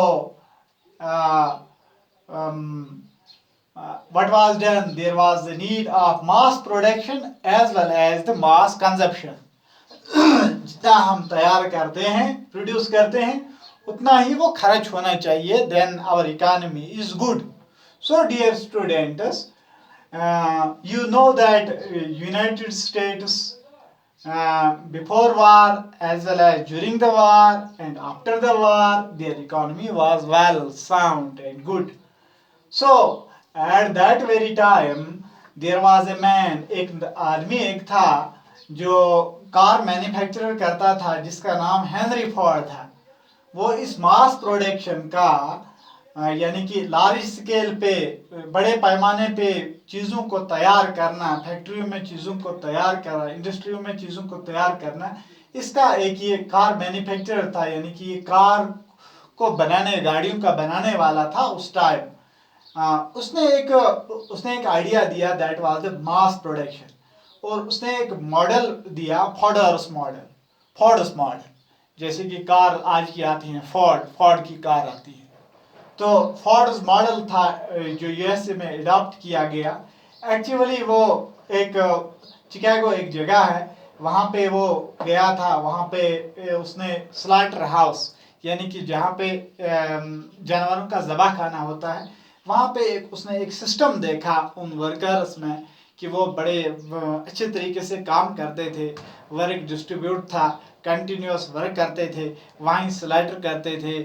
uh, um, what was done? There was the need of mass production as well as the mass consumption. जितना हम तैयार करते हैं, produce करते हैं, उतना ही वो खर्च होना चाहिए. Then our economy is good. So dear students, you know that United States before war as well as during the war and after the war, their economy was well sound and good. So at that very time there was a man, एक आदमी एक था जो car manufacturer करता था जिसका नाम Henry Ford था. वो इस मास प्रोडक्शन का यानी कि लार्ज स्केल पे, बड़े पैमाने पे चीज़ों को तैयार करना, फैक्ट्रियों में चीज़ों को तैयार करना, इंडस्ट्रियों में चीज़ों को तैयार करना, इसका एक ये कार मैन्युफैक्चरर था. यानी कि ये कार को बनाने, गाड़ियों का बनाने वाला था उस टाइम. उसने एक आइडिया दिया, that was the mass production. और उसने एक मॉडल दिया, फोर्ड्स मॉडल. जैसे कि कार आज की आती हैं, फोर्ड की कार आती है, तो फोर्ड्स मॉडल था जो यूएसए में अडॉप्ट किया गया. एक्चुअली वो एक चिकागो एक जगह है, वहाँ पे वो गया था. वहाँ पे उसने स्लॉटर हाउस, यानी कि जहाँ पे जानवरों का ज़बह खाना होता है, वहाँ पे उसने एक सिस्टम देखा उन वर्कर्स में कि वो बड़े अच्छे तरीके से काम करते थे. वर्क डिस्ट्रीब्यूट था, कंटिन्यूस वर्क करते थे, वहीं स्लाइडर करते थे,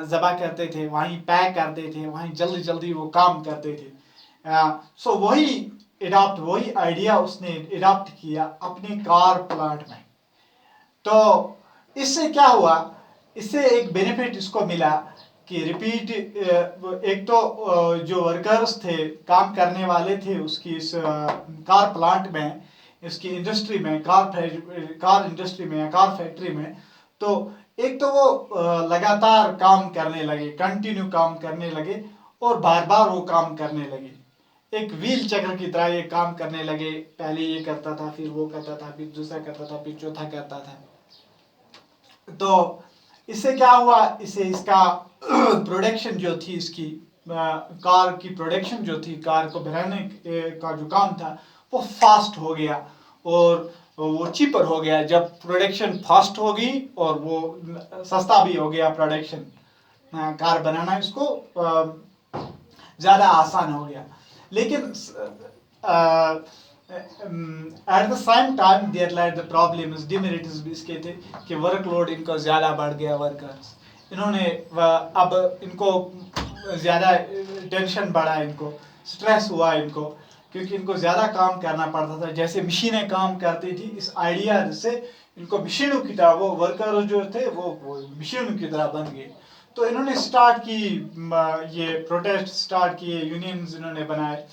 ज़बा करते थे, वहीं पैक करते थे, वहीं जल्दी जल्दी वो काम करते थे. सो वही आइडिया उसने अडॉप्ट किया अपने कार प्लांट में. तो इससे क्या हुआ, इससे एक बेनिफिट इसको मिला कि रिपीट, एक तो जो वर्कर्स थे, काम करने वाले थे उसकी इस कार प्लांट में, इसकी इंडस्ट्री में, कार इंडस्ट्री में या कार फैक्ट्री में, तो एक तो वो लगातार काम करने लगे, कंटिन्यू काम करने लगे और बार बार वो काम करने लगे. एक व्हील चक्र की तरह ये काम करने लगे. पहले ये करता था, फिर वो करता था, फिर दूसरा करता था, फिर चौथा करता था. तो इससे क्या हुआ, इससे इसका प्रोडक्शन जो थी, इसकी कार की प्रोडक्शन जो थी, कार को बनाने का जो काम था, वो फास्ट हो गया और वो चीपर हो गया. जब प्रोडक्शन फास्ट हो गई और वो सस्ता भी हो गया प्रोडक्शन, कार बनाना इसको ज़्यादा आसान हो गया. लेकिन at the same time there like the problems, demerits भी इसके थे कि वर्कलोड इनको ज़्यादा बढ़ गया. वर्कर्स इन्होंने अब इनको ज़्यादा टेंशन बढ़ा, इनको स्ट्रेस हुआ इनको, क्योंकि इनको ज़्यादा काम करना पड़ता था. जैसे मशीनें काम करती थी, इस आइडिया से इनको मशीनों की तरह, वो वर्कर जो थे वो मशीनों की तरह बन गए. तो इन्होंने स्टार्ट की, ये प्रोटेस्ट स्टार्ट किए, यूनियंस इन्होंने बनाए.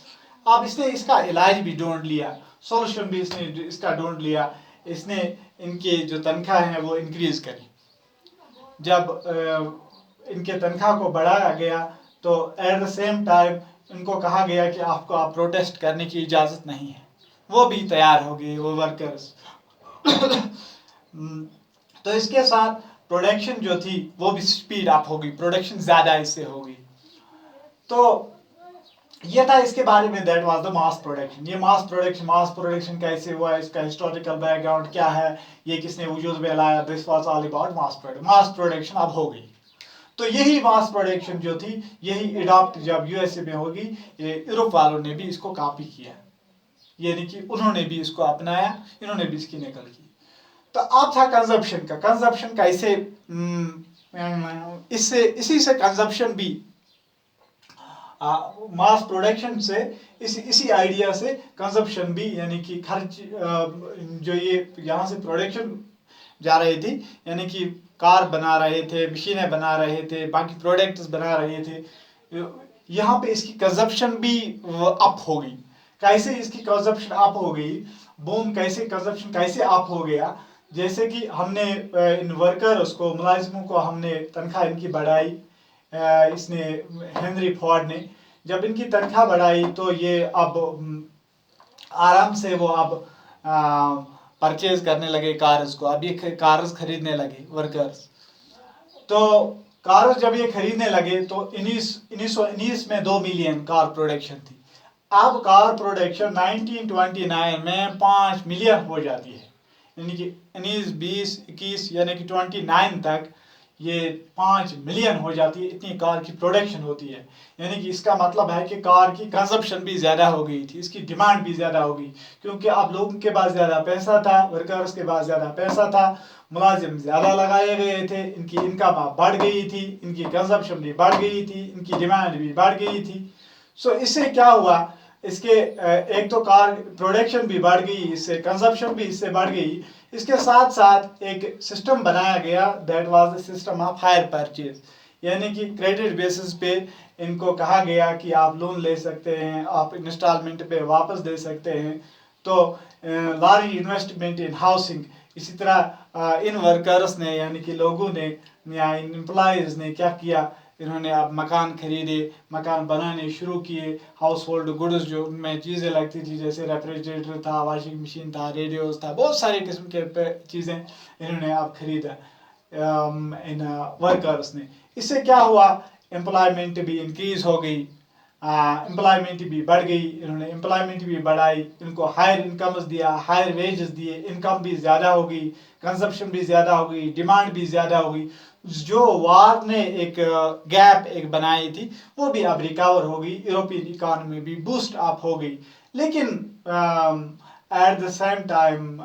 अब इसने इसका इलाज भी ढूंढ लिया, सॉल्यूशन भी इसने इसका ढूंढ लिया. इसने इनकी जो तनख्वाह है वो इंक्रीज करी. जब इनके तनख्वाह को बढ़ाया गया तो एट द सेम टाइम इनको कहा गया कि आपको आप प्रोटेस्ट करने की इजाज़त नहीं है. वो भी तैयार हो गए, वो वर्कर्स. तो इसके साथ प्रोडक्शन जो थी वो भी स्पीड अप हो गई, प्रोडक्शन ज़्यादा इससे हो गई. तो ये था इसके बारे में, that was the mass production. ये मास प्रोडक्शन कैसे हुआ, इसका हिस्टोरिकल बैकग्राउंड क्या है, ये किसने वजूद में लाया, this was all about mass production अब हो गई. तो यही मास प्रोडक्शन जो थी, यही अडॉप्ट जब यूएसए में होगी, यूरोप वालों ने भी इसको कॉपी किया, यानी कि उन्होंने भी इसको अपनाया, इन्होंने भी इसकी नकल की. तो अब था कंजप्शन कैसे, इसी से कंजप्शन भी, मास प्रोडक्शन से, इसी आइडिया से कंजप्शन भी, यानी कि खर्च, जो ये यहाँ से प्रोडक्शन जा रही थी, यानी कि कार बना रहे थे, मशीनें बना रहे थे, बाकी प्रोडक्ट्स बना रहे थे, यहाँ पे इसकी कंजप्शन भी अप हो गई. कैसे इसकी कंजप्शन अप हो गई, बूम कैसे, कंजप्शन कैसे अप हो गया. जैसे कि हमने इन वर्कर्स को, मुलाजिमों को हमने तनख्वाह इनकी बढ़ाई. इसने हेनरी फोर्ड ने जब इनकी तनख्वाह बढ़ाई तो ये अब आराम से वो अब परचेज करने लगे कार्स को. अब ये कार्स खरीदने लगे वर्कर्स. तो कार जब ये खरीदने लगे तो 1919 में 2 मिलियन कार प्रोडक्शन थी। अब कार प्रोडक्शन 1929 में 5 मिलियन हो जाती है, यानी कि 19, 20, 21 यानी कि 29 तक ये 5 मिलियन हो जाती है, इतनी कार की प्रोडक्शन होती है। यानी कि इसका मतलब है कि कार की कंजप्शन भी ज़्यादा हो गई थी, इसकी डिमांड भी ज़्यादा हो गई, क्योंकि अब लोगों के पास ज़्यादा पैसा था, वर्कर्स के पास ज़्यादा पैसा था, मुलाजिम ज़्यादा लगाए गए थे, इनकी इनकम बढ़ गई थी, इनकी कंजप्शन भी बढ़ गई थी, इनकी डिमांड भी बढ़ गई थी। सो इससे क्या हुआ, इसके एक तो कार प्रोडक्शन भी बढ़ गई, इससे कंजप्शन भी इससे बढ़ गई। इसके साथ साथ एक सिस्टम बनाया गया, that was the system of hire purchase, यानी कि क्रेडिट बेसिस पे इनको कहा गया कि आप लोन ले सकते हैं, आप इंस्टॉलमेंट पे वापस दे सकते हैं। तो लार्ज इन्वेस्टमेंट इन हाउसिंग, इसी तरह इन वर्कर्स ने यानी कि लोगों ने या इन एम्प्लॉयज़ ने क्या किया, इन्होंने अब मकान खरीदे, मकान बनाने शुरू किए। हाउस होल्ड गुड्स जो उनमें चीज़ें लगती थी, जैसे रेफ्रिजरेटर था, वॉशिंग मशीन था, रेडियोस था, बहुत सारे किस्म के चीज़ें इन्होंने अब खरीदा इन वर्कर्स ने। इससे क्या हुआ, एम्प्लॉयमेंट भी इंक्रीज़ हो गई, एम्प्लॉयमेंट भी बढ़ गई, इन्होंने एम्प्लॉयमेंट भी बढ़ाई, इनको हायर इनकम्स दिया, हायर वेजेस दिए, इनकम भी ज़्यादा हो गई, कंजप्शन भी ज़्यादा हो गई, डिमांड भी ज़्यादा हो गई। जो वार ने एक गैप एक बनाई थी वो भी अब रिकवर हो गई, यूरोपियन इकानमी भी बूस्ट अप हो गई। लेकिन at the same time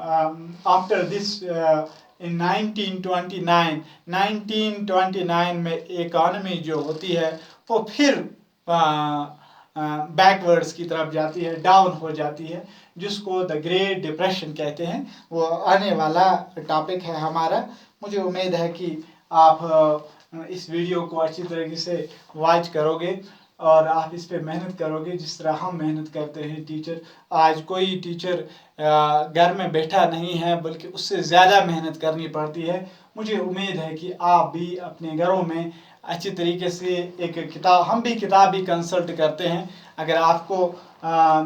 after this in 1929 में इकानमी जो होती है वो फिर बैकवर्ड्स की तरफ जाती है, डाउन हो जाती है, जिसको द ग्रेट डिप्रेशन कहते हैं। वो आने वाला टॉपिक है हमारा। मुझे उम्मीद है कि आप इस वीडियो को अच्छी तरीके से वॉच करोगे और आप इस पे मेहनत करोगे, जिस तरह हम मेहनत करते हैं टीचर। आज कोई टीचर घर में बैठा नहीं है, बल्कि उससे ज़्यादा मेहनत करनी पड़ती है। मुझे उम्मीद है कि आप भी अपने घरों में अच्छी तरीके से एक किताब, हम भी किताब भी कंसल्ट करते हैं। अगर आपको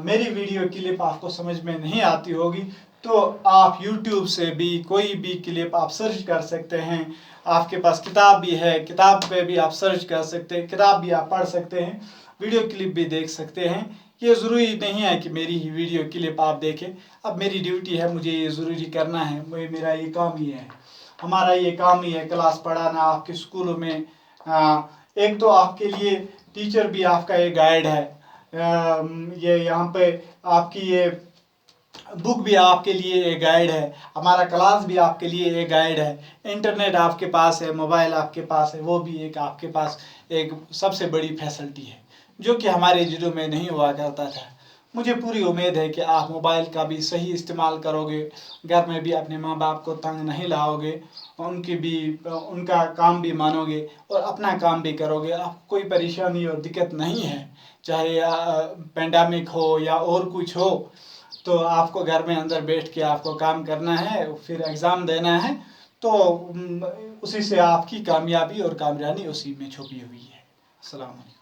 मेरी वीडियो क्लिप आपको समझ में नहीं आती होगी तो आप YouTube से भी कोई भी क्लिप आप सर्च कर सकते हैं। आपके पास किताब भी है, किताब पे भी आप सर्च कर सकते हैं, किताब भी आप पढ़ सकते हैं, वीडियो क्लिप भी देख सकते हैं। ये ज़रूरी नहीं है कि मेरी ही वीडियो क्लिप आप देखें। अब मेरी ड्यूटी है, मुझे ये ज़रूरी करना है, मेरा ये काम ही है, हमारा ये काम ही है क्लास पढ़ाना आपके स्कूलों में। एक तो आपके लिए टीचर भी आपका एक गाइड है, ये यहाँ पे आपकी ये बुक भी आपके लिए एक गाइड है, हमारा क्लास भी आपके लिए एक गाइड है, इंटरनेट आपके पास है, मोबाइल आपके पास है, वो भी एक आपके पास एक सबसे बड़ी फैसिलिटी है जो कि हमारे दिनों में नहीं हुआ करता था। मुझे पूरी उम्मीद है कि आप मोबाइल का भी सही इस्तेमाल करोगे, घर में भी अपने माँ बाप को तंग नहीं लाओगे, उनका काम भी मानोगे और अपना काम भी करोगे। आपको कोई परेशानी और दिक्कत नहीं है, चाहे पेंडेमिक हो या और कुछ हो, तो आपको घर में अंदर बैठ के आपको काम करना है, फिर एग्ज़ाम देना है। तो उसी से आपकी कामयाबी और कामयाबी उसी में छुपी हुई है। अस्सलाम वालेकुम।